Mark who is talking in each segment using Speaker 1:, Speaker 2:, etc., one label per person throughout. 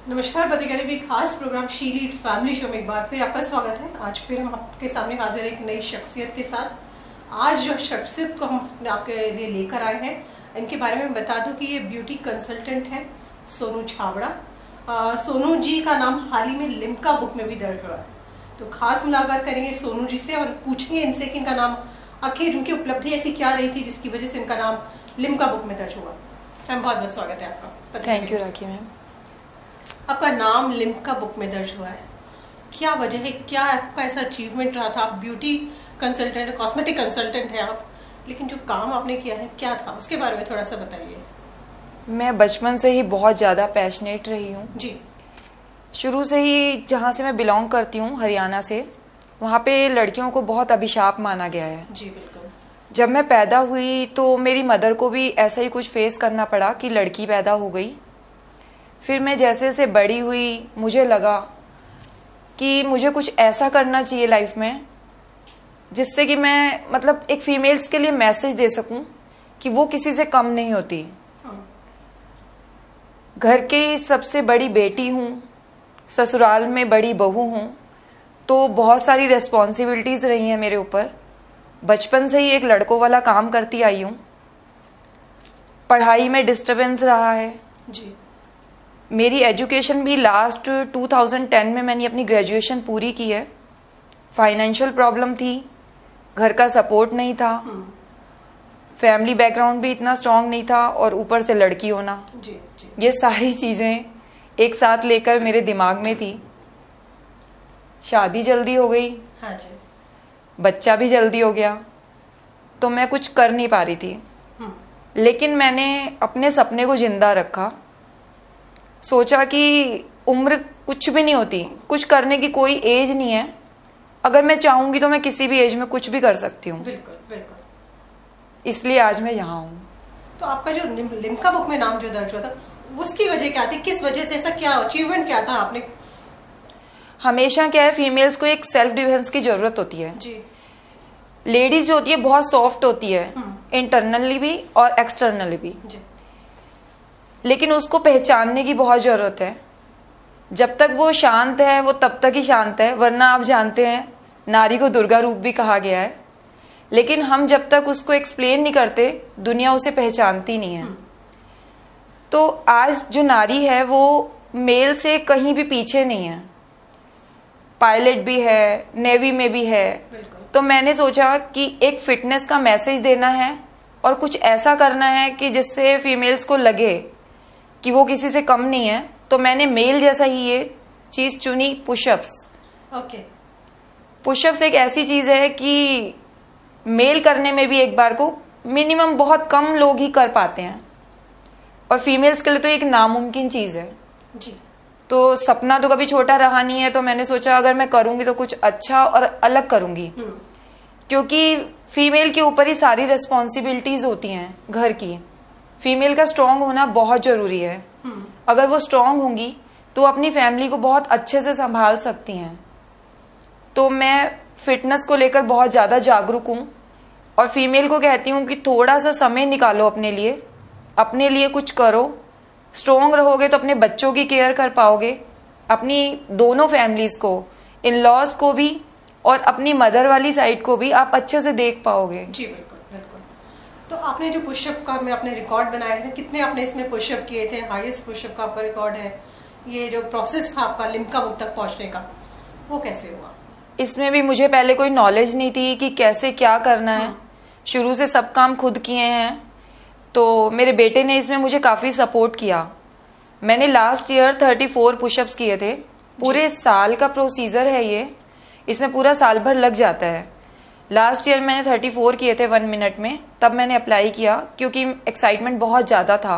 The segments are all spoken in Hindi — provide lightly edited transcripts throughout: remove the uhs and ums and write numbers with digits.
Speaker 1: नमस्कार पतिकड़ी भी खास programme she lead family show में एक बार फिर आपका स्वागत है। आज फिर हम आपके सामने हाजिर एक नई शख्सियत के साथ। आज जो शख्सियत को हम आपके लिए लेकर आए हैं, इनके बारे में बता दूं कि ये ब्यूटी कंसल्टेंट हैं, सोनू छाबड़ा। सोनू जी का नाम हाल ही में लिम्का बुक में भी दर्ज हुआ है। तो खास मुलाकात करेंगे सोनू जी से और पूछेंगे इनसे कि इनका नाम आखिर उनकी उपलब्धि ऐसी क्या रही थी जिसकी वजह से इनका नाम लिम्का बुक में दर्ज हुआ। मैम बहुत बहुत स्वागत है आपका।
Speaker 2: Thank you rakhi ma'am.
Speaker 1: आपका नाम लिम्का बुक में दर्ज हुआ है, क्या वजह है? क्या आपका ऐसा अचीवमेंट रहा था? आप ब्यूटी कंसल्टेंट, कॉस्मेटिक कंसल्टेंट हैं आप, लेकिन जो काम आपने किया है क्या था, उसके बारे में थोड़ा सा बताइए।
Speaker 2: मैं बचपन से ही बहुत ज़्यादा पैशनेट रही हूँ
Speaker 1: जी।
Speaker 2: शुरू से ही जहाँ से मैं बिलोंग करती हूँ, हरियाणा से, वहाँ पे लड़कियों को बहुत अभिशाप माना गया है।
Speaker 1: जी बिल्कुल।
Speaker 2: जब मैं पैदा हुई तो मेरी मदर को भी ऐसा ही कुछ फेस करना पड़ा कि लड़की पैदा हो गई। फिर मैं जैसे जैसे बड़ी हुई मुझे लगा कि मुझे कुछ ऐसा करना चाहिए लाइफ में जिससे कि मैं मतलब एक फीमेल्स के लिए मैसेज दे सकूं कि वो किसी से कम नहीं होती। घर की सबसे बड़ी बेटी हूँ, ससुराल में बड़ी बहू हूँ, तो बहुत सारी रेस्पॉन्सिबिलिटीज रही हैं मेरे ऊपर। बचपन से ही एक लड़कों वाला काम करती आई हूँ। पढ़ाई में डिस्टरबेंस रहा है
Speaker 1: जी।
Speaker 2: मेरी एजुकेशन भी लास्ट 2010 में मैंने अपनी ग्रेजुएशन पूरी की है। फाइनेंशियल प्रॉब्लम थी, घर का सपोर्ट नहीं था, फैमिली बैकग्राउंड भी इतना स्ट्रांग नहीं था और ऊपर से लड़की होना।
Speaker 1: जी, जी।
Speaker 2: ये सारी चीज़ें एक साथ लेकर मेरे दिमाग में थी। शादी जल्दी हो गई।
Speaker 1: हाँ जी।
Speaker 2: बच्चा भी जल्दी हो गया, तो मैं कुछ कर नहीं पा रही थी। लेकिन मैंने अपने सपने को जिंदा रखा। सोचा कि उम्र कुछ भी नहीं होती, कुछ करने की कोई एज नहीं है। अगर मैं चाहूंगी तो मैं किसी भी एज में कुछ भी कर सकती हूँ।
Speaker 1: बिल्कुल बिल्कुल।
Speaker 2: इसलिए आज मैं यहाँ हूँ।
Speaker 1: तो आपका जो लिम्का बुक में नाम जो दर्ज हुआ था, उसकी वजह क्या थी? किस वजह से, ऐसा क्या अचीवमेंट क्या था आपने?
Speaker 2: हमेशा क्या है, फीमेल्स को एक सेल्फ डिफेंस की जरूरत होती है।
Speaker 1: जी।
Speaker 2: लेडीज जो होती है बहुत सॉफ्ट होती है, इंटरनली भी और एक्सटर्नली भी।
Speaker 1: जी।
Speaker 2: लेकिन उसको पहचानने की बहुत जरूरत है। जब तक वो शांत है वो तब तक ही शांत है, वरना आप जानते हैं नारी को दुर्गा रूप भी कहा गया है। लेकिन हम जब तक उसको एक्सप्लेन नहीं करते, दुनिया उसे पहचानती नहीं है। तो आज जो नारी है वो मेल से कहीं भी पीछे नहीं है। पायलट भी है, नेवी में भी है। तो मैंने सोचा कि एक फिटनेस का मैसेज देना है और कुछ ऐसा करना है कि जिससे फीमेल्स को लगे कि वो किसी से कम नहीं है। तो मैंने मेल जैसा ही ये चीज चुनी, पुशअप्स।
Speaker 1: ओके।
Speaker 2: पुशअप्स एक ऐसी चीज है कि मेल करने में भी एक बार को मिनिमम बहुत कम लोग ही कर पाते हैं, और फीमेल्स के लिए तो एक नामुमकिन चीज है।
Speaker 1: जी।
Speaker 2: तो सपना तो कभी छोटा रहा नहीं है, तो मैंने सोचा अगर मैं करूंगी तो कुछ अच्छा और अलग करूंगी। क्योंकि फीमेल के ऊपर ही सारी रेस्पॉन्सिबिलिटीज होती हैं घर की। फीमेल का स्ट्रांग होना बहुत जरूरी है। अगर वो स्ट्रांग होंगी तो अपनी फैमिली को बहुत अच्छे से संभाल सकती हैं। तो मैं फिटनेस को लेकर बहुत ज्यादा जागरूक हूँ और फीमेल को कहती हूँ कि थोड़ा सा समय निकालो अपने लिए कुछ करो। स्ट्रांग रहोगे तो अपने बच्चों की केयर कर पाओगे, अपनी दोनों फैमिलीज को, इन लॉज को भी और अपनी मदर वाली साइड को भी आप अच्छे से देख पाओगे।
Speaker 1: जी बिल्कुल बिल्कुल। तो आपने जो पुशअप का में अपने रिकॉर्ड बनाए थे, कितने आपने इसमें पुशअप किए थे? हाईएस्ट पुशअप का आपका रिकॉर्ड है। ये जो प्रोसेस था आपका लिम्का बुक तक पहुंचने का, वो कैसे हुआ?
Speaker 2: इसमें भी मुझे पहले कोई नॉलेज नहीं थी कि कैसे क्या करना है। शुरू से सब काम खुद किए हैं। तो मेरे बेटे ने इसमें मुझे काफी सपोर्ट किया। मैंने लास्ट ईयर 34 पुशअप्स किए थे। पूरे साल का प्रोसीजर है ये, इसमें पूरा साल भर लग जाता है। लास्ट ईयर मैंने 34 किए थे 1 मिनट में। तब मैंने अप्लाई किया क्योंकि एक्साइटमेंट बहुत ज्यादा था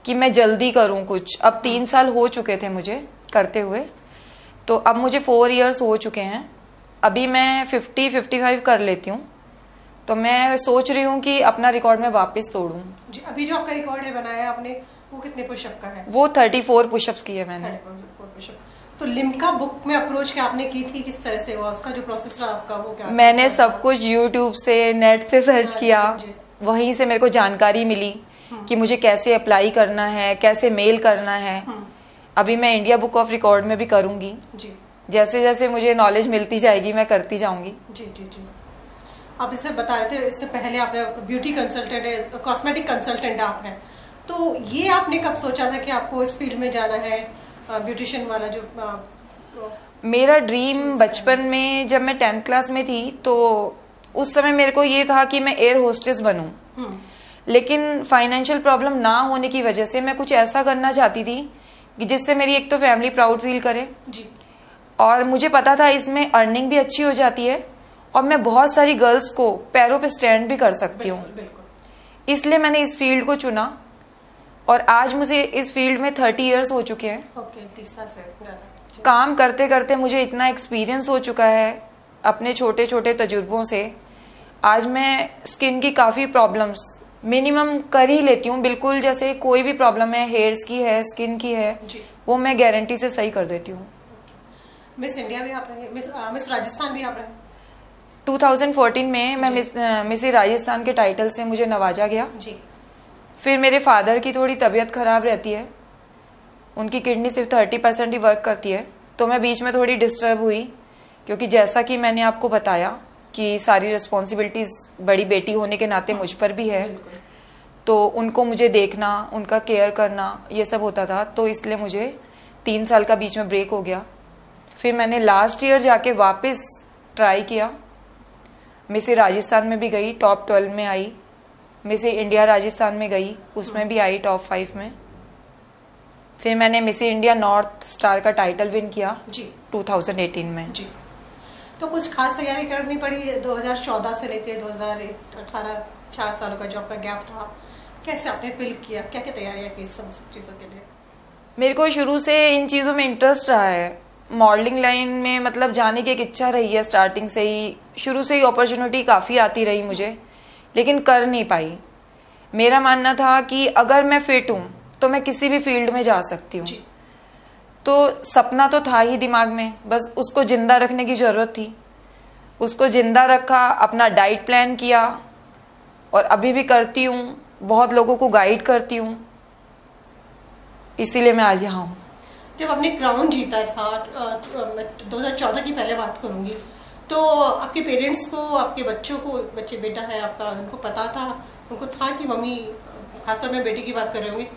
Speaker 2: कि मैं जल्दी करूं कुछ। अब 3 साल हो चुके थे मुझे करते हुए, तो अब मुझे 4 इयर्स हो चुके हैं। अभी मैं 50-55 कर लेती हूँ। तो मैं सोच रही हूँ कि अपना रिकॉर्ड मैं वापस तोड़ूं।
Speaker 1: जी। अभी जो आपका रिकॉर्ड है बनाया आपने, वो कितने पुशअप का है?
Speaker 2: वो 34 पुशअप्स किए मैंने।
Speaker 1: 34 पुशअप। तो लिम्का बुक में अप्रोच क्या आपने की थी, किस तरह से हुआ उसका जो प्रोसेस रहा आपका, वो क्या?
Speaker 2: मैंने सब कुछ यूट्यूब से, नेट से सर्च किया। वहीं से मेरे को जानकारी मिली कि मुझे कैसे अप्लाई करना है, कैसे मेल करना है। अभी मैं इंडिया बुक ऑफ रिकॉर्ड में भी करूंगी
Speaker 1: जी।
Speaker 2: जैसे जैसे मुझे नॉलेज मिलती जाएगी मैं करती जाऊंगी।
Speaker 1: जी जी जी। आप इससे बता रहे थे, इससे पहले आपने ब्यूटी कंसल्टेंट है, कॉस्मेटिक कंसल्टेंट आप हैं, तो ये आपने कब सोचा था कि आपको इस फील्ड में जाना है, ब्यूटिशियन वाला जो
Speaker 2: मेरा ड्रीम बचपन में जब मैं 10th क्लास में थी तो उस समय मेरे को ये था कि मैं एयर होस्टेस बनूं, लेकिन फाइनेंशियल प्रॉब्लम ना होने की वजह से मैं कुछ ऐसा करना चाहती थी कि जिससे मेरी एक तो फैमिली प्राउड फील करे
Speaker 1: जी।
Speaker 2: और मुझे पता था इसमें अर्निंग भी अच्छी हो जाती है और मैं बहुत सारी गर्ल्स को पैरों पे स्टैंड भी कर सकती हूँ। इसलिए मैंने इस फील्ड को चुना और आज मुझे इस फील्ड में 30 इयर्स हो चुके हैं।
Speaker 1: ओके, 30 साल से
Speaker 2: काम करते करते मुझे इतना एक्सपीरियंस हो चुका है अपने छोटे छोटे तजुर्बों से। आज मैं स्किन की काफी प्रॉब्लम्स मिनिमम कर ही लेती हूँ, बिल्कुल जैसे कोई भी प्रॉब्लम है, हेयर्स की है, स्किन की है, वो मैं गारंटी से सही कर देती हूँ।
Speaker 1: मिस इंडिया भी आप रहे, मिस राजस्थान भी आप रहे।
Speaker 2: 2014 में मैं मिस राजस्थान के टाइटल से मुझे नवाजा गया
Speaker 1: जी।
Speaker 2: फिर मेरे फादर की थोड़ी तबीयत खराब रहती है, उनकी किडनी सिर्फ 30% ही वर्क करती है, तो मैं बीच में थोड़ी डिस्टर्ब हुई क्योंकि जैसा कि मैंने आपको बताया कि सारी रिस्पॉन्सिबिलिटीज बड़ी बेटी होने के नाते मुझ पर भी है, तो उनको मुझे देखना, उनका केयर करना, ये सब होता था। तो इसलिए मुझे 3 साल का बीच में ब्रेक हो गया। फिर मैंने लास्ट ईयर जाके वापस ट्राई किया, मिस राजस्थान में भी गई, टॉप 12 में आई, मिस इंडिया राजस्थान में गई, उसमें भी आई टॉप 5 में। फिर मैंने मिस इंडिया नॉर्थ स्टार का टाइटल विन किया
Speaker 1: जी
Speaker 2: 2018 में
Speaker 1: जी। तो कुछ खास तैयारी करनी पड़ी 2014 से लेकर 2018, 4 सालों का जो आपका गैप था, कैसे आपने फील किया, क्या क्या तैयारियां की सब चीजों के लिए?
Speaker 2: मेरे को शुरू से इन चीजों में इंटरेस्ट रहा है, मॉडलिंग लाइन में मतलब जाने की एक इच्छा रही है स्टार्टिंग से ही, शुरू से ही अपॉर्चुनिटी काफी आती रही मुझे, लेकिन कर नहीं पाई। मेरा मानना था कि अगर मैं फिट हूं तो मैं किसी भी फील्ड में जा सकती हूँ। तो सपना तो था ही दिमाग में, बस उसको जिंदा रखने की जरूरत थी। उसको जिंदा रखा, अपना डाइट प्लान किया और अभी भी करती हूँ, बहुत लोगों को गाइड करती हूँ, इसीलिए मैं आज यहाँ हूँ।
Speaker 1: जब आपने क्राउन जीता था 2014 की पहले बात करूंगी, तो आपके पेरेंट्स को, आपके बच्चों को, बच्चे बेटा है आपका, उनको पता था, उनको था कि मम्मी, खासतौर में बेटी की बात कर रहे होंगे,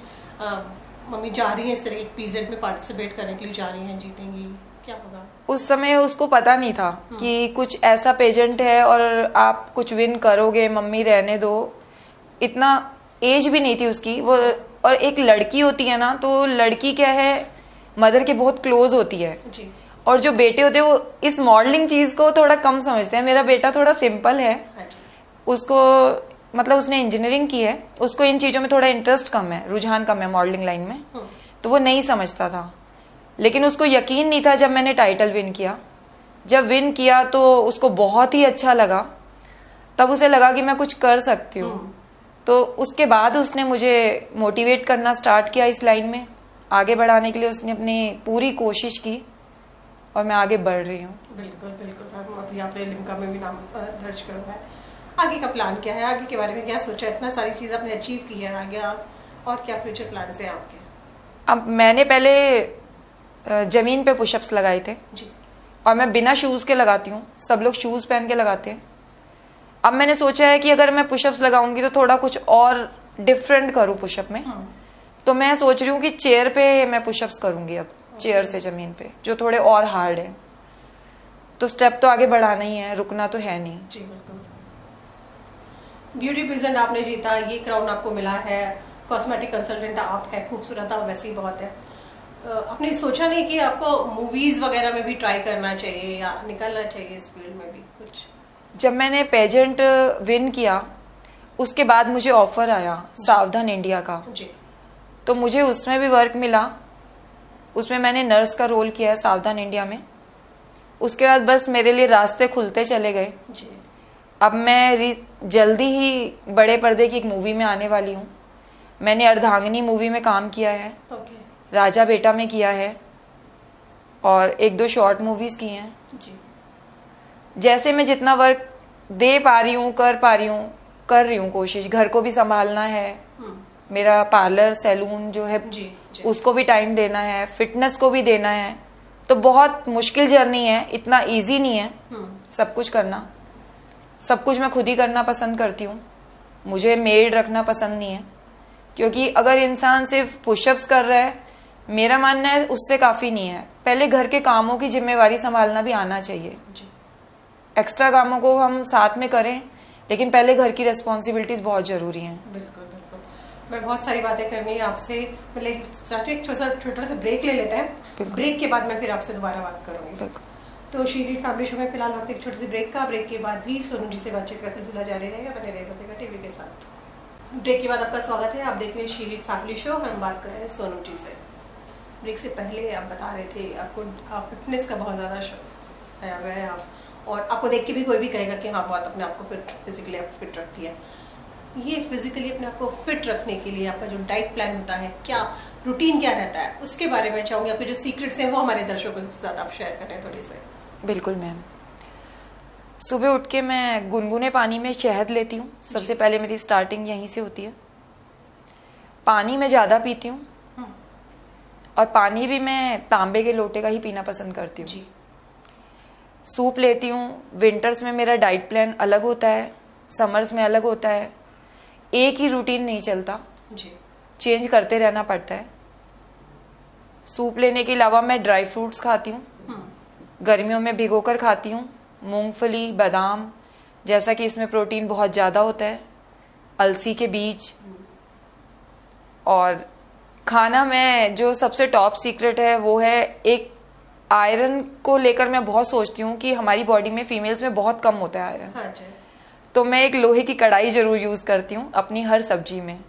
Speaker 1: मम्मी जा रही है इस तरह के पीजेड में पार्टिसिपेट करने के लिए जा रही हैं, जीतेंगी, क्या होगा?
Speaker 2: उस समय उसको पता नहीं था कि कुछ ऐसा पेजेंट है और आप कुछ विन करोगे, मम्मी रहने दो, इतना एज भी नहीं थी उसकी वो। और एक लड़की होती है ना, तो लड़की क्या है, मदर के बहुत क्लोज होती है
Speaker 1: जी।
Speaker 2: और जो बेटे होते हैं वो इस मॉडलिंग चीज को थोड़ा कम समझते हैं। मेरा बेटा थोड़ा सिंपल है, उसको मतलब उसने इंजीनियरिंग की है, उसको इन चीजों में थोड़ा इंटरेस्ट कम है, रुझान कम है मॉडलिंग लाइन में, तो वो नहीं समझता था। लेकिन उसको यकीन नहीं था जब मैंने टाइटल विन किया। जब विन किया तो उसको बहुत ही अच्छा लगा, तब उसे लगा कि मैं कुछ कर सकती हूँ। तो उसके बाद उसने मुझे मोटिवेट करना स्टार्ट किया इस लाइन में आगे बढ़ाने के लिए। उसने अपनी पूरी कोशिश की और मैं आगे बढ़ रही हूँ।
Speaker 1: बिल्कुल बिल्कुल। अभी आपने लिम्का में भी नाम दर्ज करवाया, आगे का प्लान क्या है, आगे के बारे में क्या सोचा? इतना सारी चीज आपने अचीव की है, आगे आप और क्या फ्यूचर प्लान है आपके?
Speaker 2: अब मैंने पहले जमीन पे पुशअप्स लगाए थे
Speaker 1: जी।
Speaker 2: और मैं बिना शूज के लगाती हूँ, सब लोग शूज पहन के लगाते हैं। अब मैंने सोचा है कि अगर मैं पुशअप्स लगाऊंगी तो थोड़ा कुछ और डिफरेंट करूँ पुशअप में। तो मैं सोच रही हूँ कि चेयर पे मैं पुशअप्स करूंगी, अब चेयर से जमीन पे, जो थोड़े और हार्ड है। तो स्टेप तो आगे बढ़ाना ही है, रुकना तो है नहीं।
Speaker 1: जी बिल्कुल। ब्यूटी पेजेंट आपने जीता, ये क्राउन आपको मिला है, कॉस्मेटिक कंसल्टेंट आप है, खूबसूरत आप वैसे ही बहुत है। आपने सोचा नहीं कि आपको मूवीज वगैरह में भी ट्राई करना चाहिए या निकलना चाहिए इस फील्ड में भी कुछ?
Speaker 2: जब मैंने पेजेंट विन किया उसके बाद मुझे ऑफर आया सावधान इंडिया का
Speaker 1: जी।
Speaker 2: तो मुझे उसमें भी वर्क मिला। उसमें मैंने नर्स का रोल किया है सावधान इंडिया में। उसके बाद बस मेरे लिए रास्ते खुलते चले गए।
Speaker 1: जी।
Speaker 2: अब मैं जल्दी ही बड़े पर्दे की एक मूवी में आने वाली हूँ। मैंने अर्धांगिनी मूवी में काम किया है, राजा बेटा में किया है और 1-2 शॉर्ट मूवीज की हैं।
Speaker 1: जी।
Speaker 2: जैसे मैं जितना वर्क दे पा रही हूँ, कर पा रही हूँ, कर रही हूँ कोशिश। घर को भी संभालना है, मेरा पार्लर सैलून जो है
Speaker 1: जी, जी।
Speaker 2: उसको भी टाइम देना है, फिटनेस को भी देना है। तो बहुत मुश्किल जर्नी है, इतना इजी नहीं है सब कुछ करना। सब कुछ मैं खुद ही करना पसंद करती हूँ, मुझे मेड रखना पसंद नहीं है। क्योंकि अगर इंसान सिर्फ पुशअप्स कर रहा है, मेरा मानना है उससे काफी नहीं है। पहले घर के कामों की जिम्मेवारी संभालना भी आना चाहिए। एक्स्ट्रा कामों को हम साथ में करें, लेकिन पहले घर की रेस्पॉन्सिबिलिटीज बहुत जरूरी हैं।
Speaker 1: बिल्कुल बिल्कुल। मैं बहुत सारी बातें करनी है आपसे, मतलब चाचू एक छोटा सा ब्रेक ले लेते हैं। ब्रेक के बाद मैं फिर आपसे दोबारा बात करूंगी। तो शी लीड फैमिली शो में फिलहाल वक्त एक छोटी सी ब्रेक का। ब्रेक के बाद भी सोनू जी से बातचीत का सिलसिला जारी रहेगा, बने रहेगा टीवी के साथ। ब्रेक के बाद आपका स्वागत है, आप देख रहे हैं शी लीड फैमिली शो। हम बात कर रहे हैं सोनू जी से। ब्रेक से पहले आप बता रहे थे आपको फिटनेस का बहुत ज़्यादा शौक है, अगर आप, और आपको देख के भी कोई भी कहेगा कि हाँ बहुत अपने आप को फिजिकली फिट रखती है। ये फिजिकली अपने आप को फिट रखने के लिए आपका जो डाइट प्लान होता है, क्या रूटीन क्या रहता है, उसके बारे में चाहूँगी। आपके जो सीक्रेट्स हैं वो हमारे दर्शकों के साथ आप शेयर करें थोड़ी से।
Speaker 2: बिल्कुल मैम। सुबह उठ के मैं गुनगुने पानी में शहद लेती हूँ। सबसे पहले मेरी स्टार्टिंग यहीं से होती है। पानी में ज़्यादा पीती हूँ, और पानी भी मैं तांबे के लोटे का ही पीना पसंद करती हूँ। सूप लेती हूँ। विंटर्स में मेरा डाइट प्लान अलग होता है, समर्स में अलग होता है। एक ही रूटीन नहीं चलता जी, चेंज करते रहना पड़ता है। सूप लेने के अलावा मैं ड्राई फ्रूट्स खाती हूँ, गर्मियों में भिगोकर खाती हूँ। मूंगफली, बादाम, जैसा कि इसमें प्रोटीन बहुत ज़्यादा होता है, अलसी के बीज। और खाना में जो सबसे टॉप सीक्रेट है वो है, एक आयरन को लेकर मैं बहुत सोचती हूँ कि हमारी बॉडी में, फीमेल्स में बहुत कम होता है आयरन।
Speaker 1: हाँ,
Speaker 2: तो मैं एक लोहे की कढ़ाई जरूर यूज करती हूँ अपनी हर सब्जी में।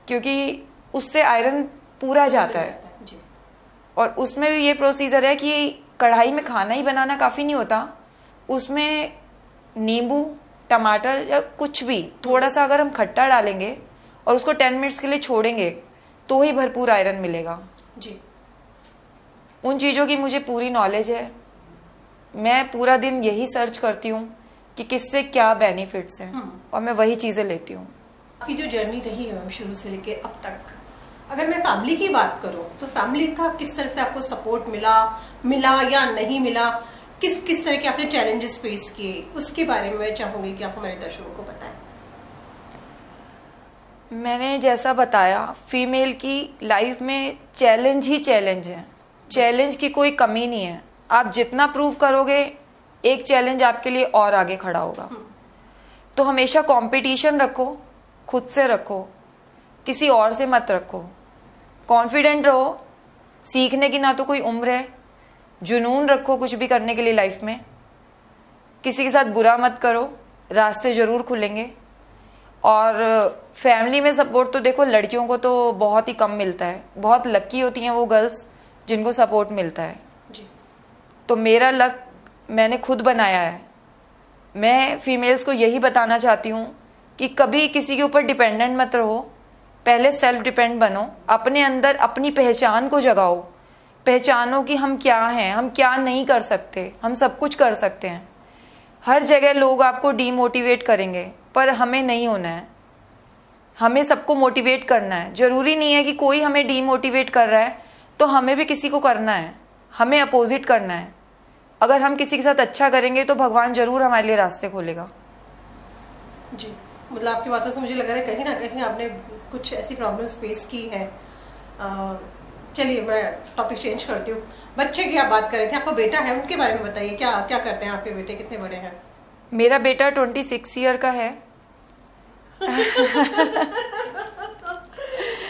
Speaker 2: क्योंकि उससे आयरन पूरा जाता है जी। और उसमें भी ये प्रोसीजर है कि कढ़ाई में खाना ही बनाना काफी नहीं होता, उसमें नींबू, टमाटर या कुछ भी थोड़ा सा अगर हम खट्टा डालेंगे और उसको 10 मिनट्स के लिए छोड़ेंगे तो ही भरपूर आयरन मिलेगा जी। उन चीजों की मुझे पूरी नॉलेज है। मैं पूरा दिन यही सर्च करती हूँ कि किससे क्या बेनिफिट्स हैं, और मैं वही चीजें लेती हूँ।
Speaker 1: आपकी जो जर्नी रही है मैम शुरू से लेके अब तक, अगर मैं फैमिली की बात करूं तो फैमिली का किस तरह से आपको सपोर्ट मिला या नहीं मिला, किस तरह के आपने चैलेंजेस फेस किए, उसके बारे में मैं चाहूंगी कि आप हमारे दर्शकों को बताएं।
Speaker 2: मैंने जैसा बताया, फीमेल की लाइफ में चैलेंज ही चैलेंज है, चैलेंज की कोई कमी नहीं है। आप जितना प्रूव करोगे, एक चैलेंज आपके लिए और आगे खड़ा होगा। तो हमेशा कंपटीशन रखो, खुद से रखो, किसी और से मत रखो। कॉन्फिडेंट रहो, सीखने की ना तो कोई उम्र है। जुनून रखो कुछ भी करने के लिए लाइफ में। किसी के साथ बुरा मत करो, रास्ते जरूर खुलेंगे। और फैमिली में सपोर्ट तो देखो, लड़कियों को तो बहुत ही कम मिलता है। बहुत लकी होती हैं वो गर्ल्स जिनको सपोर्ट मिलता है जी। तो मेरा लक मैंने खुद बनाया है। मैं फीमेल्स को यही बताना चाहती हूँ कि कभी किसी के ऊपर डिपेंडेंट मत रहो, पहले सेल्फ डिपेंड बनो। अपने अंदर अपनी पहचान को जगाओ, पहचानो कि हम क्या हैं, हम क्या नहीं कर सकते, हम सब कुछ कर सकते हैं। हर जगह लोग आपको डीमोटिवेट करेंगे, पर हमें नहीं होना है। हमें सबको मोटिवेट करना है। जरूरी नहीं है कि कोई हमें डीमोटिवेट कर रहा है तो हमें भी किसी को करना है, हमें अपोजिट करना है। अगर हम किसी के साथ अच्छा करेंगे तो भगवान जरूर हमारे लिए रास्ते खोलेगा
Speaker 1: जी। मतलब आपकी बातों से मुझे लग रहा है कहीं ना कहीं आपने कुछ ऐसी प्रॉब्लम्स फेस की है। चलिए मैं टॉपिक चेंज करती हूँ। बच्चे की आप बात कर रहे थे, आपका बेटा है, उनके बारे में बताइए। क्या क्या करते हैं आपके बेटे, कितने बड़े हैं?
Speaker 2: मेरा बेटा 26 ईयर का है।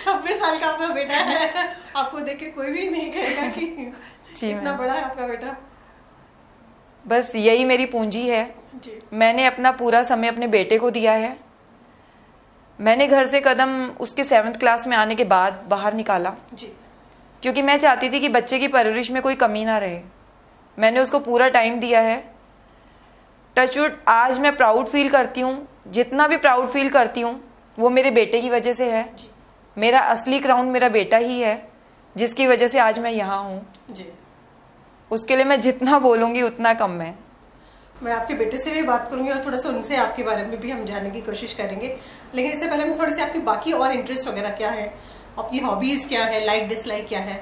Speaker 1: 26 साल का आपका बेटा है। आपको देख के कोई भी नहीं कहेगा कि इतना बड़ा है आपका बेटा।
Speaker 2: बस यही मेरी पूंजी है जी। मैंने अपना पूरा समय अपने बेटे को दिया है। मैंने घर से कदम उसके 7th क्लास में आने के बाद बाहर निकाला जी। क्योंकि मैं चाहती थी कि बच्चे की परवरिश में कोई कमी ना रहे। मैंने उसको पूरा टाइम दिया है। टचवुड, आज मैं प्राउड फील करती हूँ। जितना भी प्राउड फील करती हूँ वो मेरे बेटे की वजह से है। मेरा असली क्राउन मेरा बेटा ही है, जिसकी वजह से आज मैं यहाँ हूँ। उसके लिए मैं जितना बोलूंगी उतना कम है।
Speaker 1: मैं आपके बेटे से भी बात करूंगी और थोड़ा सा उनसे आपके बारे में भी हम जानने की कोशिश करेंगे, लेकिन इससे पहले हम थोड़ी सी आपकी बाकी और इंटरेस्ट वगैरह क्या है, आपकी हॉबीज क्या है, लाइक डिसलाइक क्या है,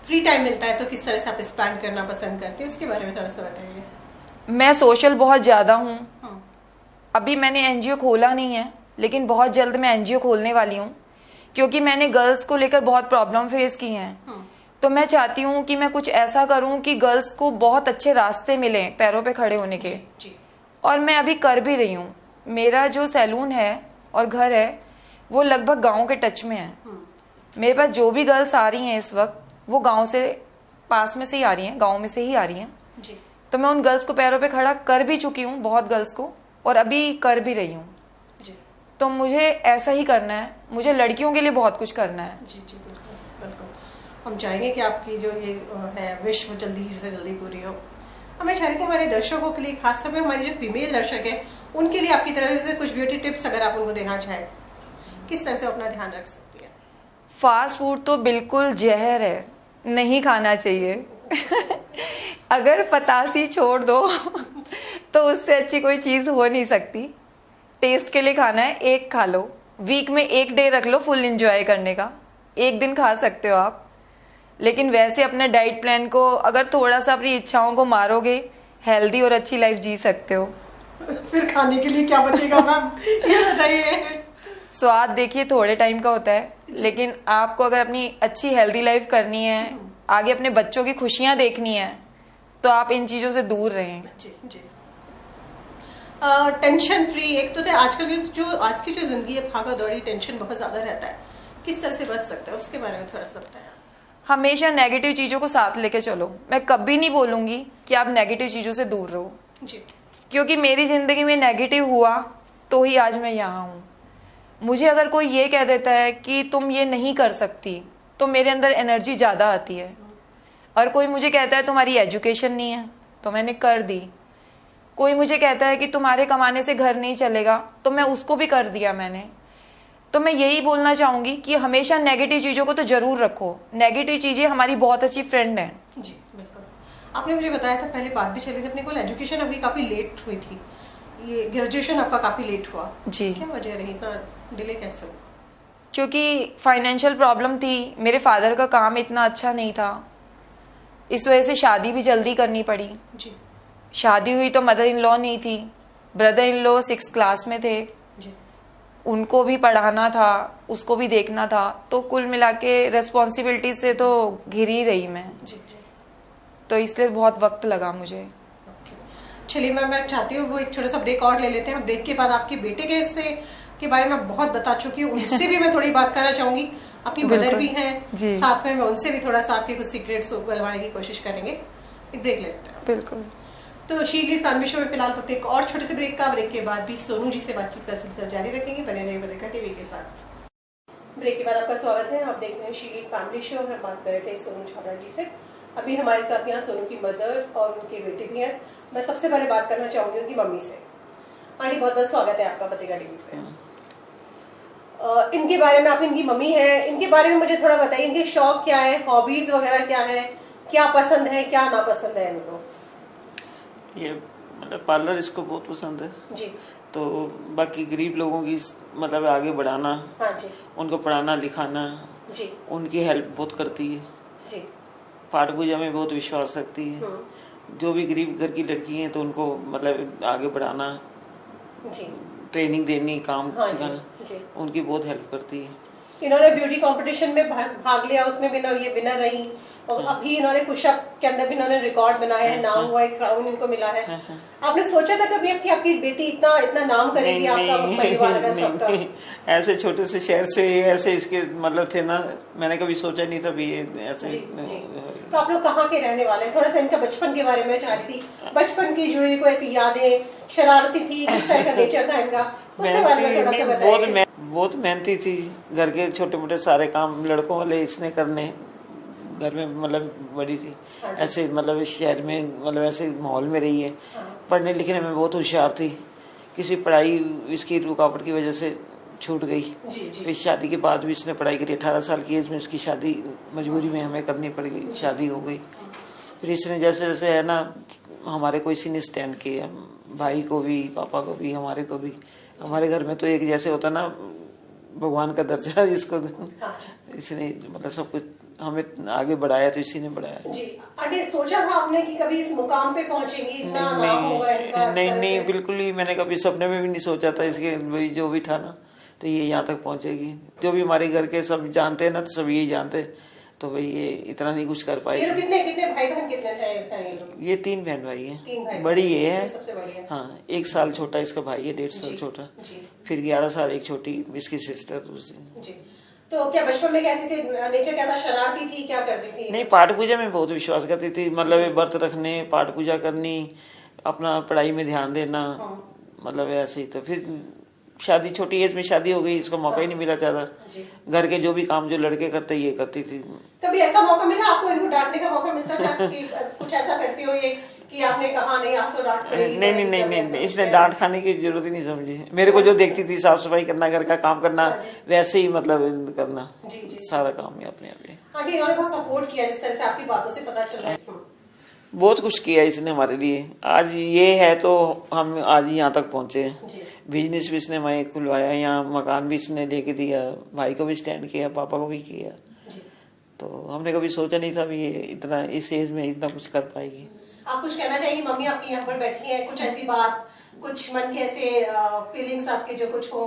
Speaker 1: फ्री टाइम मिलता है तो किस तरह से आप स्पेंड करना पसंद करते हैं, उसके बारे में थोड़ा सा बताइए।
Speaker 2: मैं सोशल बहुत ज्यादा हूँ। अभी मैंने एनजीओ खोला नहीं है, लेकिन बहुत जल्द मैं एनजीओ खोलने वाली हूँ, क्योंकि मैंने गर्ल्स को लेकर बहुत प्रॉब्लम फेस की हैं। तो मैं चाहती हूँ कि मैं कुछ ऐसा करूँ कि गर्ल्स को बहुत अच्छे रास्ते मिले पैरों पे खड़े होने के। और मैं अभी कर भी रही हूँ। मेरा जो सैलून है और घर है वो लगभग गांव के टच में है। मेरे पास जो भी गर्ल्स आ रही हैं इस वक्त वो गांव से पास में से ही आ रही हैं, गांव में से ही आ रही हैं। तो मैं उन गर्ल्स को पैरों पे खड़ा कर भी चुकी हूँ, बहुत गर्ल्स को, और अभी कर भी रही हूँ। तो मुझे ऐसा ही करना है, मुझे लड़कियों के लिए बहुत कुछ करना है।
Speaker 1: जी जी बिल्कुल बिल्कुल। हम चाहेंगे कि आपकी जो ये है विश वो जल्दी से जल्दी पूरी हो। हमें चाह रहे थे हमारे दर्शकों के लिए, खासतौर पे हमारे जो फीमेल दर्शक है उनके लिए आपकी तरफ से कुछ ब्यूटी टिप्स अगर आप उनको देना चाहें, किस तरह से अपना ध्यान रख सकती है?
Speaker 2: फास्ट फूड तो बिल्कुल जहर है, नहीं खाना चाहिए। अगर पतासी छोड़ दो तो उससे अच्छी कोई चीज हो नहीं सकती। टेस्ट के लिए खाना है, एक खा लो, वीक में एक डे रख लो फुल एंजॉय करने का, एक दिन खा सकते हो आप। लेकिन वैसे अपने डाइट प्लान को अगर थोड़ा सा अपनी इच्छाओं को मारोगे, हेल्दी और अच्छी लाइफ जी सकते हो।
Speaker 1: फिर खाने के लिए क्या बचेगा मैम, ये बताइए।
Speaker 2: स्वाद देखिए थोड़े टाइम का होता है, लेकिन आपको अगर अपनी अच्छी हेल्दी लाइफ करनी है, आगे अपने बच्चों की खुशियां देखनी है, तो आप इन चीजों से दूर रहें।
Speaker 1: जी जी। टेंशन फ्री एक तो आजकल जो आज की जो जिंदगी है, भागा दौड़ी, टेंशन बहुत ज्यादा रहता है, किस तरह से बच सकता है उसके बारे में थोड़ा सा बताएं।
Speaker 2: हमेशा नेगेटिव चीजों को साथ लेके चलो। मैं कभी नहीं बोलूंगी कि आप नेगेटिव चीजों से दूर रहो
Speaker 1: जी,
Speaker 2: क्योंकि मेरी जिंदगी में नेगेटिव हुआ तो ही आज मैं यहाँ हूँ। मुझे अगर कोई ये कह देता है कि तुम ये नहीं कर सकती, तो मेरे अंदर एनर्जी ज्यादा आती है। और कोई मुझे कहता है तुम्हारी एजुकेशन नहीं है, तो मैंने कर दी। कोई मुझे कहता है कि तुम्हारे कमाने से घर नहीं चलेगा, तो मैं उसको भी कर दिया मैंने। तो मैं यही बोलना चाहूंगी कि हमेशा नेगेटिव चीजों को तो जरूर रखो। नेगेटिव चीजें हमारी बहुत अच्छी फ्रेंड हैं।
Speaker 1: जी बिल्कुल। आपने मुझे बताया था, पहले बात भी चली थी अपने को, एजुकेशन अभी काफी लेट हुई थी, ये ग्रेजुएशन आपका काफी लेट हुआ
Speaker 2: जी।
Speaker 1: क्या वजह रही, इतना डिले कैसे हुआ?
Speaker 2: क्योंकि फाइनेंशियल प्रॉब्लम थी, मेरे फादर का काम इतना अच्छा नहीं था, इस वजह से शादी भी जल्दी करनी पड़ी।
Speaker 1: जी।
Speaker 2: शादी हुई तो मदर इन लॉ नहीं थी, brother in law 6th class में थे
Speaker 1: जी।
Speaker 2: उनको भी पढ़ाना था, उसको भी देखना था, तो कुल मिला के रेस्पॉन्सिबिलिटी से तो घिर ही रही मैं।
Speaker 1: जी जी।
Speaker 2: तो इसलिए बहुत वक्त लगा मुझे।
Speaker 1: चलिए मैं चाहती हूँ वो एक छोटा सा ब्रेक और ले लेते हैं। ब्रेक के बाद आपके बेटे के बारे में बहुत बता चुकी हूँ, उनसे भी मैं थोड़ी बात करना चाहूंगी। आपकी मदर भी हैं साथ में, मैं उनसे भी थोड़ा सा आपके कुछ सीक्रेट्स उगलवाने की कोशिश करेंगे। एक ब्रेक लेते हैं।
Speaker 2: बिल्कुल।
Speaker 1: तो शी लीड फैमिली शो में फिलहाल वक्त एक और छोटे से ब्रेक का। ब्रेक के बाद भी सोनू जी से बातचीत का सिलसिला जारी रखेंगे, बने रहिए बनेगा टीवी के साथ। ब्रेक के बाद आपका स्वागत है, आप देख रहे हैं शी लीड फैमिली शो। हम बात कर रहे थे सोनू छाबड़ा जी से। अभी हमारे साथ यहाँ सोनू की मदर और उनके बेटे भी हैं। मैं सबसे पहले बात करना चाहूंगी उनकी मम्मी से। आंटी बहुत बहुत स्वागत है आपका पत्रिका टीवी पे। इनके बारे में, आप इनकी मम्मी है, इनके बारे में मुझे थोड़ा बताइए, इनके शौक क्या है, हॉबीज वगैरह क्या है, क्या पसंद है क्या नापसंद है इनको?
Speaker 3: ये मतलब पार्लर इसको बहुत पसंद है
Speaker 1: जी।
Speaker 3: तो बाकी गरीब लोगों की मतलब आगे बढ़ाना,
Speaker 1: हाँ जी।
Speaker 3: उनको पढ़ाना लिखाना
Speaker 1: जी।
Speaker 3: उनकी हेल्प बहुत करती है
Speaker 1: जी।
Speaker 3: पाठ पूजा में बहुत विश्वास रखती है। जो भी गरीब घर की लड़की हैं तो उनको मतलब आगे बढ़ाना
Speaker 1: जी,
Speaker 3: ट्रेनिंग देनी, काम सिखाना,
Speaker 1: जी।
Speaker 3: उनकी बहुत हेल्प करती है।
Speaker 1: इन्होंने ब्यूटी कंपटीशन में भाग लिया, उसमें भी ये विनर रही, और अभी इन्होंने पुशअप के अंदर भी इन्होंने रिकॉर्ड बनाया है, नाम हुआ है, क्राउन इनको मिला है। आपने सोचा था कभी कि आपकी बेटी इतना नाम करेगी? आपका परिवार का सबका
Speaker 3: ऐसे छोटे से शहर से ऐसे इसके मतलब थे ना, मैंने कभी सोचा नहीं था भी ये ऐसे।
Speaker 1: जी। तो आप लोग कहाँ के रहने वाले? थोड़ा सा इनका बचपन के बारे में चाह रही थी, बचपन की जुड़ी कोई ऐसी यादें, शरारती थी, किस तरह का नेचर था इनका, उसके बारे में थोड़ा सा बताइए।
Speaker 3: बहुत मेहनती थी, घर के छोटे मोटे सारे काम लड़कों वाले इसने करने, घर में मतलब बड़ी थी ऐसे, मतलब शहर में मतलब ऐसे माहौल में रही है। पढ़ने लिखने में बहुत होशियार थी, किसी पढ़ाई इसकी रुकावट की वजह से छूट गई। फिर शादी के बाद भी इसने पढ़ाई करी, 18 साल की एज में इसकी शादी मजबूरी में हमें करनी पड़ गई, शादी हो गई। फिर इसने जैसे जैसे है ना हमारे को इसी ने स्टैंड किया, भाई को भी, पापा को भी, हमारे को भी। हमारे घर में तो एक जैसे होता ना भगवान का दर्जा जिसको इसने मतलब सब कुछ हमें आगे बढ़ाया, तो इसी ने बढ़ाया
Speaker 1: जी। अरे सोचा था आपने कि कभी इस मुकाम पे पहुंचेंगी, इतना नाम होगा इनका?
Speaker 3: नहीं, बिल्कुल ही मैंने कभी सपने में भी नहीं सोचा था। इसके वही जो भी था ना, तो ये यहाँ तक पहुंचेगी। जो भी हमारे घर के सब जानते हैं ना, तो सब यही जानते, तो भाई ये इतना नहीं कुछ कर पाएगी।
Speaker 1: कितने भाई बहन कितने थे ये लोग?
Speaker 3: ये 3 बहन भाई है।
Speaker 1: 3 भाई,
Speaker 3: बड़ी ये है
Speaker 1: सबसे बड़ी है।
Speaker 3: हाँ, 1 साल छोटा इसका भाई है, 1.5 साल छोटा, फिर 11 साल एक छोटी इसकी सिस्टर दूसरी।
Speaker 1: तो क्या बचपन में कैसी थी? नेचर क्या था? शरारती थी? क्या करती थी?
Speaker 3: नहीं, पाठ पूजा में बहुत विश्वास करती थी। मतलब व्रत रखने, पाठ पूजा करनी, अपना पढ़ाई में ध्यान देना, मतलब ऐसे ही। तो फिर शादी, छोटी एज में शादी हो गई, इसको मौका ही नहीं मिला ज्यादा। घर के जो भी काम जो लड़के करते ये करती थी।
Speaker 1: कभी ऐसा मौका मिला आपको, इनको डांटने का मौका मिलता था कि कुछ ऐसा करती हो ये कि आपने कहा नहीं आज तो डांट पड़ेगी?
Speaker 3: नहीं, इसने डांट खाने की जरूरत ही नहीं समझी। मेरे को जो देखती थी साफ सफाई करना, घर का काम करना, वैसे ही मतलब करना सारा काम ही अपने आप ही।
Speaker 1: आंटी इन्होंने बहुत सपोर्ट किया, जिस तरह से आपकी बातों से पता चल रहा है।
Speaker 3: बहुत कुछ किया इसने हमारे लिए। आज ये है तो हम आज यहाँ तक पहुंचे हैं। बिजनेस भी इसने मैं खुलवाया, यहाँ मकान भी इसने लेके दिया, भाई को भी स्टैंड किया, पापा को भी किया। तो हमने कभी सोचा नहीं था भी ये इतना इस एज में इतना कुछ कर पाएगी।
Speaker 1: आप कुछ कहना चाहेंगी? मम्मी आपकी यहाँ पर बैठी है, कुछ ऐसी बात, कुछ मन के ऐसे फीलिंग्स आपके जो कुछ हो,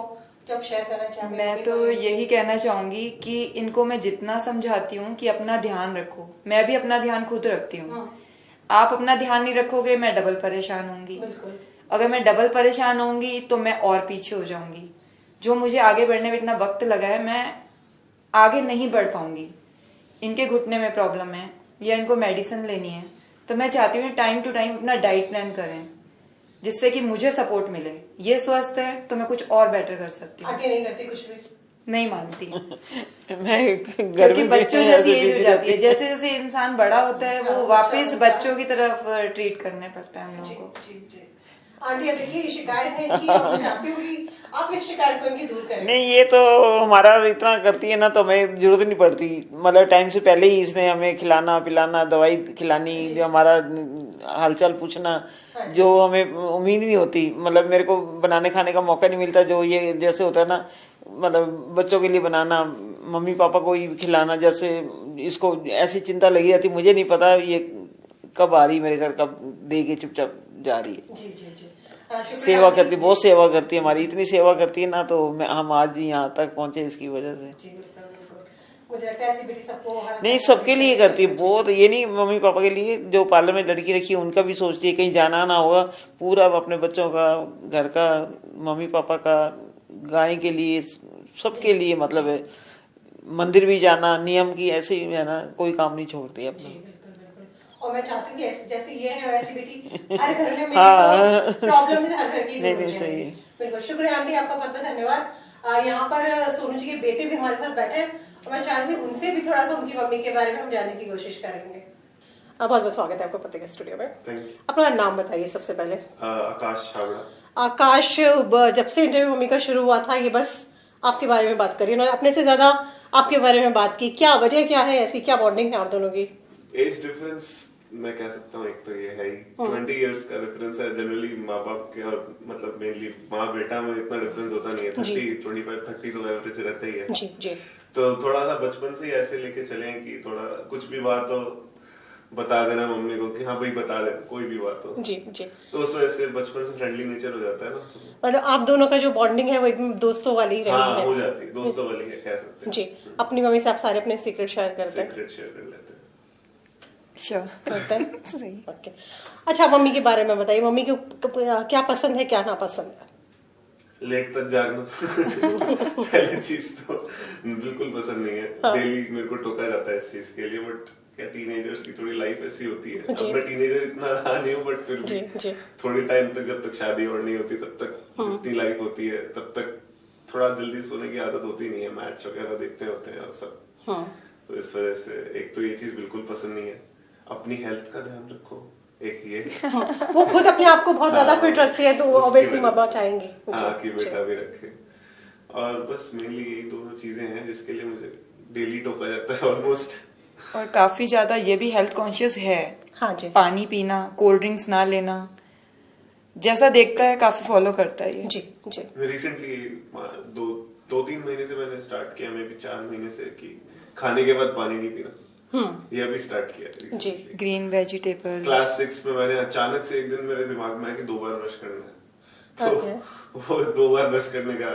Speaker 1: जो आप शेयर करना चाहेंगे?
Speaker 2: मैं तो यही कहना चाहूंगी कि इनको मैं जितना समझाती हूँ कि अपना ध्यान रखो, मैं भी अपना ध्यान खुद रखती हूँ। आप अपना ध्यान नहीं रखोगे, मैं डबल परेशान होंगी। अगर मैं डबल परेशान होंगी तो मैं और पीछे हो जाऊंगी। जो मुझे आगे बढ़ने में इतना वक्त लगा है, मैं आगे नहीं बढ़ पाऊंगी। इनके घुटने में प्रॉब्लम है या इनको मेडिसिन लेनी है, तो मैं चाहती हूँ टाइम टू टाइम अपना डाइट प्लान करें, जिससे कि मुझे सपोर्ट मिले। ये स्वस्थ है तो मैं कुछ और बेटर कर सकती हूँ।
Speaker 1: आगे नहीं करती कुछ भी? नहीं
Speaker 2: मानती
Speaker 3: मैं
Speaker 2: क्योंकि बच्चों जैसी एज हो जाती है, जैसे जैसे इंसान बड़ा होता है वो वापस बच्चों की तरफ ट्रीट करने पड़ता है हम लोगों को।
Speaker 1: आंटी अब देखिए ये शिकायत है कि मैं चाहती हूँ कि आप इस शिकायत को इनकी दूर करें।
Speaker 3: नहीं, ये तो हमारा इतना करती है ना, तो हमें जरूरत नहीं पड़ती। मतलब टाइम से पहले ही इसने हमें खिलाना पिलाना, दवाई खिलानी, जो हमारा हालचाल पूछना, जो हमें उम्मीद नहीं होती। मतलब मेरे को बनाने खाने का मौका नहीं मिलता, जो ये जैसे होता है ना, मतलब बच्चों के लिए बनाना, मम्मी पापा को ही खिलाना। जैसे इसको ऐसी चिंता लगी रहती, मुझे नहीं पता ये कब आ रही मेरे घर, कब दे के चुपचाप जा रही है। सेवा करती, बहुत सेवा करती है हमारी, इतनी सेवा करती है ना, तो हम आज यहाँ तक पहुंचे इसकी वजह से।
Speaker 1: मुझे लगता है ऐसी बेटी सबको
Speaker 3: नहीं, सबके लिए करती है बहुत। ये नहीं मम्मी पापा के लिए, जो पार्लर में लड़की रखी है उनका भी सोचती है, कहीं जाना ना होगा, पूरा अपने बच्चों का, घर का, मम्मी पापा का, गाय के लिए, सबके लिए। मतलब है मंदिर भी जाना, नियम की ऐसे ही है ना, कोई काम नहीं छोड़ती है अपना।
Speaker 1: और मैं चाहती हूँ कि जैसे ये है वैसी बेटी हर घर में मिले, तो प्रॉब्लम हर घर की दूर हो जाएगी। बिल्कुल, शुक्रिया आंटी, आपका बहुत बहुत धन्यवाद। यहाँ पर सोनू जी के बेटे भी हमारे साथ बैठे हैं और मैं चाहती हूँ उनसे भी थोड़ा सा उनकी मम्मी के बारे में हम जानने की कोशिश करेंगे। बहुत बहुत स्वागत है आपका पते के स्टूडियो में। अपना नाम बताइए सबसे पहले।
Speaker 4: आकाश छाबड़ा।
Speaker 1: आकाश, जब से इंटरव्यू मम्मी का शुरू हुआ था, ये बस आपके बारे में बात करिए, उन्होंने अपने से ज्यादा आपके बारे में बात की। क्या वजह क्या है, ऐसी क्या बॉन्डिंग है आप दोनों की?
Speaker 4: एज डिफरेंस मैं कह सकता हूँ, एक तो ये है ही 20 इयर्स का डिफरेंस है। जनरली माँ बाप के और मतलब मेनली माँ बेटा में इतना डिफरेंस होता नहीं है। 25 तो एवरेज रहता ही है। जी। तो थोड़ा सा बचपन से ही ऐसे लेके चले कि थोड़ा कुछ भी बात हो बता देना मम्मी को कि हाँ भाई बता दे, कोई भी बात हो। जी। तो उस वजह से बचपन से फ्रेंडली नेचर हो जाता है ना। मतलब
Speaker 1: आप दोनों का जो बॉन्डिंग है वो एकदम दोस्तों वाली रही है।
Speaker 4: हो जाती है, दोस्तों वाली है कह सकते हैं।
Speaker 1: जी। अपनी मम्मी से आप सारे अपने सीक्रेट शेयर करते हैं?
Speaker 4: सीक्रेट शेयर कर लेते हैं।
Speaker 1: करते हैं। सही। ओके। अच्छा, मम्मी के बारे में बताइए, मम्मी को क्या पसंद है, क्या ना पसंद है?
Speaker 4: लेट तक जागना पहली चीज तो बिल्कुल पसंद नहीं है। डेली मेरे को टोका जाता है इस चीज के लिए। बट क्या टीनेजर्स की थोड़ी लाइफ ऐसी होती है। अब मैं टीनेजर इतना रहा नहीं हूँ, बट फिर भी थोड़ी टाइम तक, जब तक शादी और नहीं होती तब तक जितनी लाइफ होती है तब तक थोड़ा जल्दी सोने की आदत होती नहीं है। मैच वगैरह देखते होते हैं और सब। तो इस वजह से एक तो ये चीज बिल्कुल पसंद नहीं है। अपनी हेल्थ का ध्यान रखो, एक ये
Speaker 1: वो खुद अपने आप को बहुत ज्यादा फिट रखती है, तो ऑब्वियसली माँ बाप चाहेंगे
Speaker 4: कि बेटा भी रखे। और बस मेनली यही दोनों चीजें हैं जिसके लिए मुझे डेली टोका जाता है ऑलमोस्ट।
Speaker 2: और काफी ज्यादा ये भी हेल्थ कॉन्शियस है।
Speaker 1: हाँ जी।
Speaker 2: पानी पीना, कोल्ड ड्रिंक्स ना लेना, जैसा देखता है काफी फॉलो करता है ये।
Speaker 1: जी जी।
Speaker 4: रिसेंटली 2-3 महीने से मैंने स्टार्ट किया, मैं भी 4 महीने से, कि खाने के बाद पानी नहीं पीना। ये अभी स्टार्ट किया
Speaker 1: जी।
Speaker 2: Green vegetable.
Speaker 4: क्लास 6 में मैंने अचानक से एक दिन मेरे दिमाग में आया कि 2 बार ब्रश करना है, तो वो 2 बार ब्रश करने का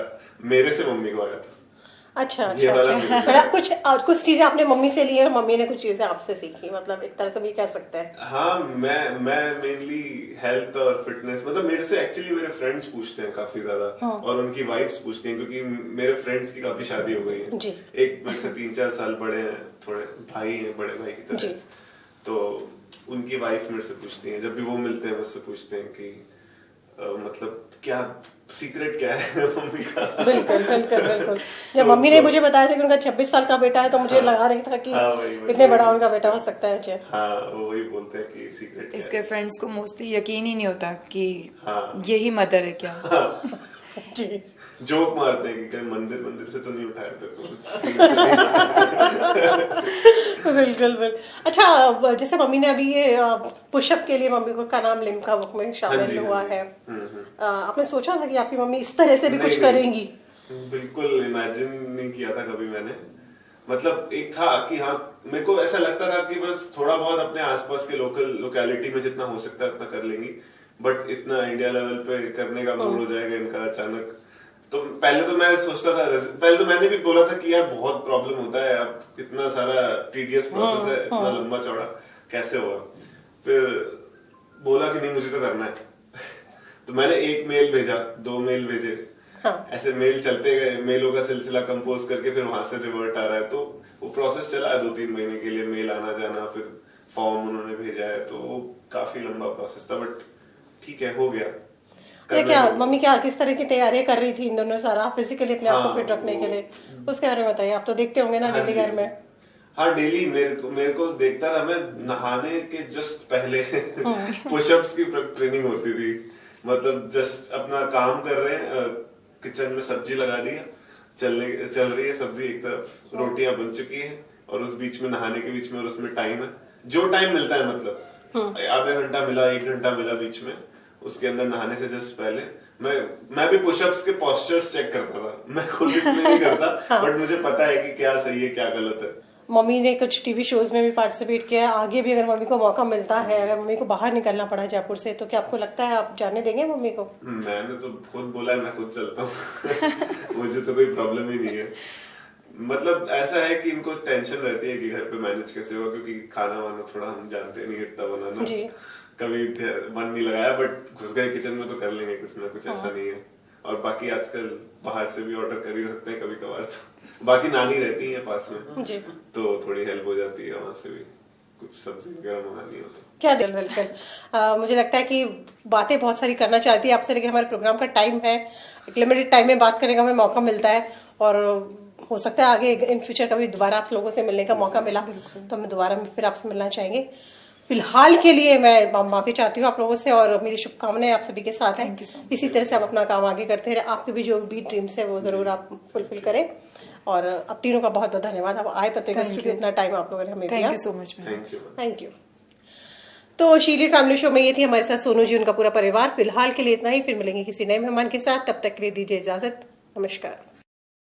Speaker 4: मेरे से मम्मी को आया था।
Speaker 1: अच्छा अच्छा अच्छा। कुछ चीजें आपने मम्मी से ली और मम्मी ने कुछ चीजें आपसे सीखी, मतलब एक तरह से भी कह सकते हैं।
Speaker 4: हाँ, मैं मेनली हेल्थ और फिटनेस, मतलब मेरे से एक्चुअली मेरे फ्रेंड्स पूछते हैं काफी ज्यादा, और उनकी वाइफ्स पूछती हैं, क्योंकि मेरे फ्रेंड्स की काफी शादी हो गई है। एक मेरे से 3-4 साल बड़े हैं, थोड़े भाई हैं, बड़े भाई की तरह, तो उनकी वाइफ मेरे से पूछती है, जब भी वो मिलते हैं मुझसे पूछते हैं कि मतलब क्या सीक्रेट क्या है मम्मी का। बिल्कुल
Speaker 1: बिल्कुल बिल्कुल। जब मम्मी ने मुझे बताया था कि उनका 26 साल का बेटा है, तो मुझे लगा रही था कि इतने बड़ा उनका बेटा हो सकता है।
Speaker 4: हाँ, वो वही बोलते हैं कि सीक्रेट।
Speaker 2: इसके फ्रेंड्स को मोस्टली यकीन ही नहीं होता कि यही मदर है क्या।
Speaker 1: जी।
Speaker 4: जोक मारते हैं कि मंदिर से तो नहीं उठाया तेरे को।
Speaker 1: बिल्कुल बिल्कुल। अच्छा, जैसे मम्मी ने अभी ये पुशअप के लिए मम्मी को का नाम लिम्का बुक में शामिल हुआ है, आपने सोचा था कि आपकी मम्मी इस तरह से भी कुछ करेंगी?
Speaker 4: बिल्कुल इमेजिन नहीं किया था कभी मैंने। मतलब एक था कि हाँ, मेरे को ऐसा लगता था कि बस थोड़ा बहुत अपने आसपास के लोकेलिटी में जितना हो सकता है उतना कर लेंगी, बट इतना इंडिया लेवल पे करने का मूड हो जाएगा इनका अचानक। तो पहले तो मैं सोचता था, पहले तो मैंने भी बोला था कि यार बहुत प्रॉब्लम होता है, अब इतना सारा टीडियस प्रोसेस है, इतना लंबा चौड़ा कैसे होगा। फिर बोला कि नहीं, मुझे तो करना है। तो मैंने 1 मेल भेजा, 2 मेल भेजे, ऐसे मेल चलते गए, मेलों का सिलसिला कंपोज करके फिर वहां से रिवर्ट आ रहा है। तो वो प्रोसेस चला है 2-3 महीने के लिए, मेल आना जाना, फिर फॉर्म उन्होंने भेजा है, तो वो काफी लंबा प्रोसेस था, बट ठीक है, हो गया।
Speaker 1: ये क्या मम्मी क्या किस तरह की तैयारियां कर रही थी इन दोनों, सारा फिजिकली अपने आप को फिट रखने के लिए, उसके बारे में बताइए। आप तो देखते होंगे ना डेली घर में?
Speaker 4: हाँ, डेली मेरे को देखता था मैं, नहाने के जस्ट पहले पुशअप्स की ट्रेनिंग होती थी। मतलब जस्ट अपना काम कर रहे हैं, किचन में सब्जी लगा दिया, चल रही है सब्जी, एक तरफ रोटियां बन चुकी है, और उस बीच में नहाने के बीच में, और उसमें टाइम है, जो टाइम मिलता है, मतलब आधा घंटा मिला, 1 घंटा मिला बीच में, उसके अंदर नहाने से जस्ट पहले मैं भी पुशअप्स के पोस्चर्स चेक करता था। मैं खुद इतने नहीं करता, बट मुझे पता है कि क्या सही है क्या गलत है।
Speaker 1: मम्मी ने कुछ टीवी शोज में भी पार्टिसिपेट किया है, आगे भी अगर मम्मी को मौका मिलता है, अगर मम्मी को बाहर निकलना पड़ा जयपुर से, तो क्या आपको लगता है आप जाने देंगे मम्मी को?
Speaker 4: मैंने तो खुद बोला है, मैं खुद चलता हूँ। मुझे तो कोई प्रॉब्लम ही नहीं है। मतलब ऐसा है कि इनको टेंशन रहती है कि घर पे मैनेज कैसे होगा, क्योंकि खाना वाना थोड़ा हम जानते नहीं इतना बनाना जी। कभी मन नहीं लगाया, बट घुस गए किचन में तो कर लेंगे कुछ ना कुछ, ऐसा नहीं है। और बाकी आजकल बाहर से भी ऑर्डर कर ही सकते हैं कभी कभार, तो बाकी नानी रहती है पास में जी, तो थोड़ी हेल्प हो जाती है, वहां से भी कुछ सब्जी वगैरह मंगानी हो तो
Speaker 1: क्या दिल बिल्कुल। मुझे लगता है कि बातें बहुत सारी करना चाहती है आपसे, लेकिन हमारे प्रोग्राम का टाइम है, एक लिमिटेड टाइम में बात करने का हमें मौका मिलता है, और हो सकता है आगे इन फ्यूचर कभी दोबारा आप लोगों से मिलने का मौका मिला तो हम दोबारा फिर आपसे मिलना चाहेंगे। फिलहाल के लिए मैं माफी चाहती हूँ आप लोगों से, और मेरी शुभकामनाएं आप सभी के साथ हैं। इसी तरह से आप अपना काम आगे करते रहे, आपके भी जो भी ड्रीम्स है वो जरूर आप फुलफिल करें। और अब तीनों का बहुत बहुत धन्यवाद, आप आए पत्रिका स्टूडियो, इतना टाइम आप लोगों ने हमें दिया।
Speaker 2: Thank you so much.
Speaker 1: Thank you. तो शी लीड फैमिली शो में ये थी हमारे साथ सोनू जी, उनका पूरा परिवार। फिलहाल के लिए इतना ही, फिर मिलेंगे किसी नए मेहमान के साथ, तब तक के लिए दीजिए इजाजत, नमस्कार।